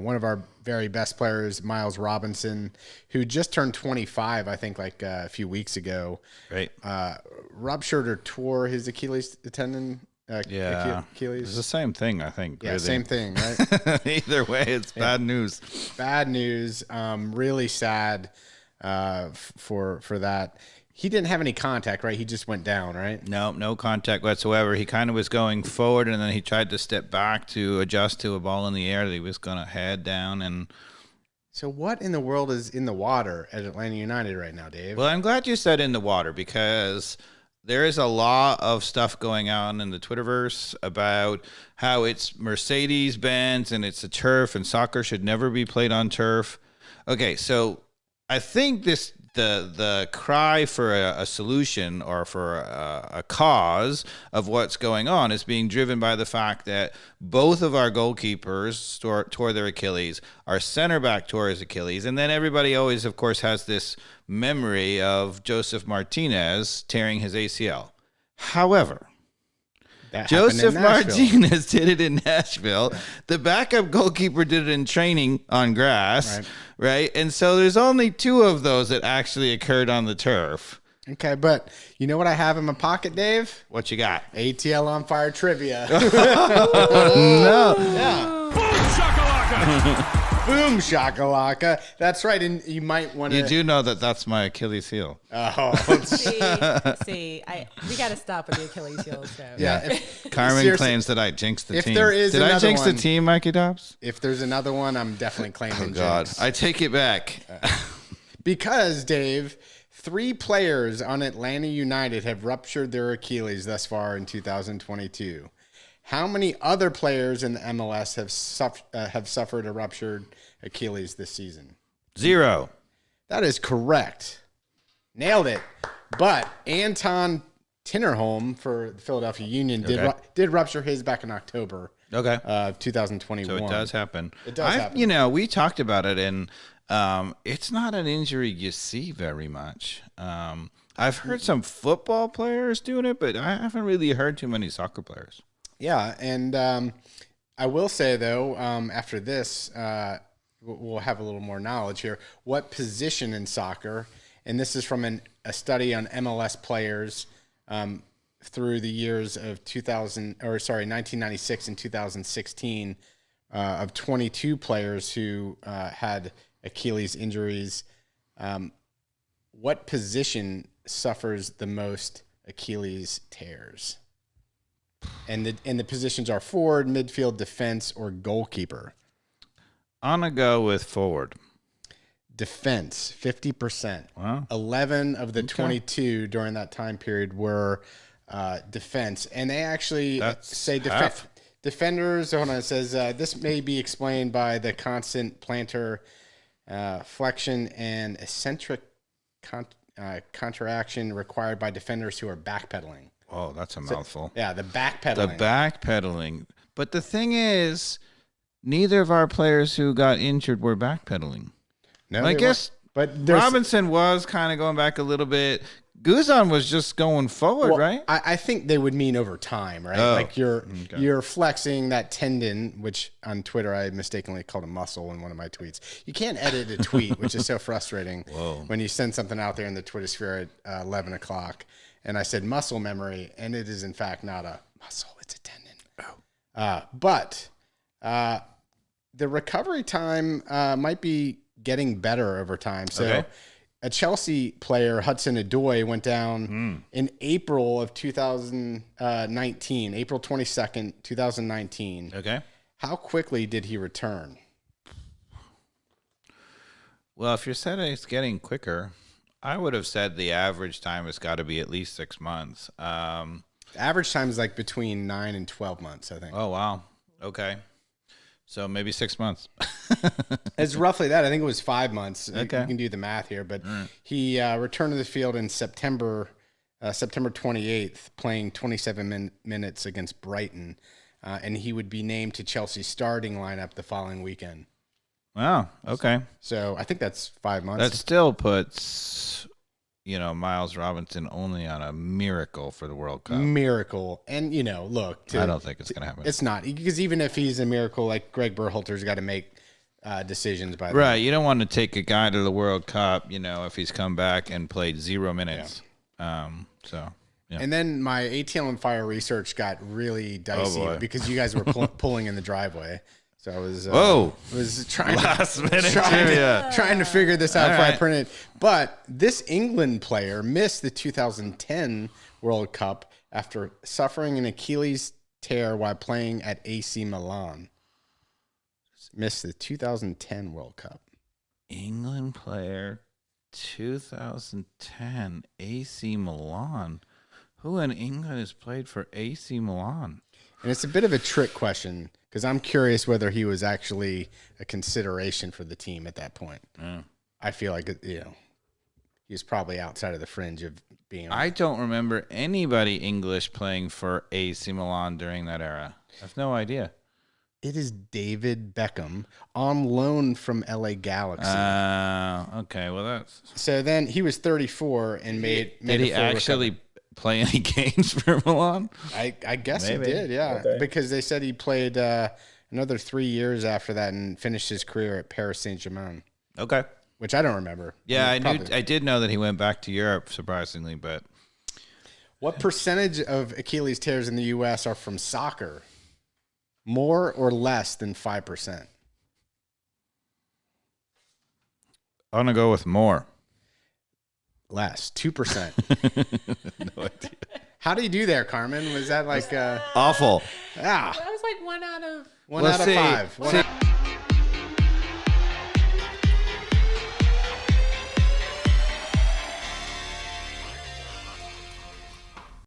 one of our very best players, Miles Robinson, who just turned 25, I think, like a few weeks ago. Right. Ruptured or tore his Achilles tendon. Achilles. It's the same thing, I think. Yeah, really. same thing, right? Either way, it's bad news. Bad news. Really sad for that. He didn't have any contact, right? He just went down, right? No contact whatsoever. He kind of was going forward, and then he tried to step back to adjust to a ball in the air that he was going to head down. And so what in the world is in the water at Atlanta United right now, Dave? well, I'm glad you said in the water, because there is a lot of stuff going on in the Twitterverse about how it's Mercedes-Benz and it's a turf and soccer should never be played on turf. Okay, so I think the cry for a solution or for a cause of what's going on is being driven by the fact that both of our goalkeepers tore their Achilles, our center back tore his Achilles, and then everybody always, of course, has this memory of Joseph Martinez tearing his ACL. However, Joseph Martinez did it in Nashville. Yeah. The backup goalkeeper did it in training on grass, right? And so there's only 2 of those that actually occurred on the turf. Okay, but you know what I have in my pocket, Dave? What you got? ATL On Fire Trivia. No. Yeah. Boom shakalaka! Boom shakalaka. That's right, and you might want to... You do know that that's my Achilles heel. Oh. See, we got to stop with the Achilles heel. So. Yeah. Carmen claims that I jinxed the team. Did I jinx the team, Mikey Dobbs? If there's another one, I'm definitely claiming Oh, God. jinx. I take it back. Because, Dave, 3 players on Atlanta United have ruptured their Achilles thus far in 2022. How many other players in the MLS have suffered a ruptured Achilles this season? 0. That is correct. Nailed it. But Anton Tinnerholm for the Philadelphia Union did rupture his back in October of 2021. So it does happen. It does happen. We talked about it, and it's not an injury you see very much. I've heard some football players doing it, but I haven't really heard too many soccer players. Yeah, and I will say, though, after this, we'll have a little more knowledge here. What position in soccer, and this is from a study on MLS players through the years of 1996 and 2016, of 22 players who had Achilles injuries. What position suffers the most Achilles tears? And the positions are forward, midfield, defense, or goalkeeper. I'm going to go with forward. Defense, 50%. Wow. 11 of the 22 during that time period were defense. And they actually say defenders. Hold on, it says this may be explained by the constant plantar flexion and eccentric contraction required by defenders who are backpedaling. Oh, that's a mouthful. Yeah, the backpedaling. The backpedaling. But the thing is, neither of our players who got injured were backpedaling. No, I guess but Robinson was kind of going back a little bit. Guzan was just going forward, right? I think they would mean over time, right? Oh, like you're flexing that tendon, which on Twitter I mistakenly called a muscle in one of my tweets. You can't edit a tweet, which is so frustrating when you send something out there in the Twitter sphere at 11 o'clock. And I said muscle memory, and it is in fact not a muscle; it's a tendon. But the recovery time might be getting better over time. So a Chelsea player, Hudson Odoi, went down in April of 2019, April 22nd, 2019. Okay. How quickly did he return? Well, if you said it's getting quicker, I would have said the average time has got to be at least 6 months. Average time is like between 9 and 12 months, I think. Oh, wow. Okay. So maybe 6 months. It's roughly that. I think it was 5 months. Okay. You can do the math here. But he returned to the field in September 28th, playing 27 minutes against Brighton. And he would be named to Chelsea's starting lineup the following weekend. Wow. Okay. So I think that's 5 months. That still puts, Miles Robinson only on a miracle for the World Cup. Miracle. And, look. I don't think it's going to happen. It's not. Because even if he's a miracle, like Greg Berhalter's got to make decisions by Right. You don't want to take a guy to the World Cup, if he's come back and played 0 minutes. Yeah. Yeah. And then my ATL on Fire research got really dicey because you guys were pulling in the driveway. So I was trying to figure this out before I printed it. But this England player missed the 2010 World Cup after suffering an Achilles tear while playing at AC Milan. Missed the 2010 World Cup. England player, 2010, AC Milan. Who in England has played for AC Milan? And it's a bit of a trick question because I'm curious whether he was actually a consideration for the team at that point. I feel like, he's probably outside of the fringe of being. I don't remember anybody English playing for AC Milan during that era. I have no idea. It is David Beckham on loan from LA Galaxy. Okay. Well, that's. So then he was 34 and made Did he actually play any games for Milan? I guess Maybe. he did, yeah. Okay. Because they said he played another 3 years after that and finished his career at Paris Saint-Germain. Okay. Which I don't remember. Yeah, I did know that he went back to Europe, surprisingly, but. What percentage of Achilles tears in the U.S. are from soccer? More or less than 5%? I'm going to go with more. Less, 2%. No idea. How do you do there, Carmen? Was that like awful? Ah, That was like 1 out of. one out of 5.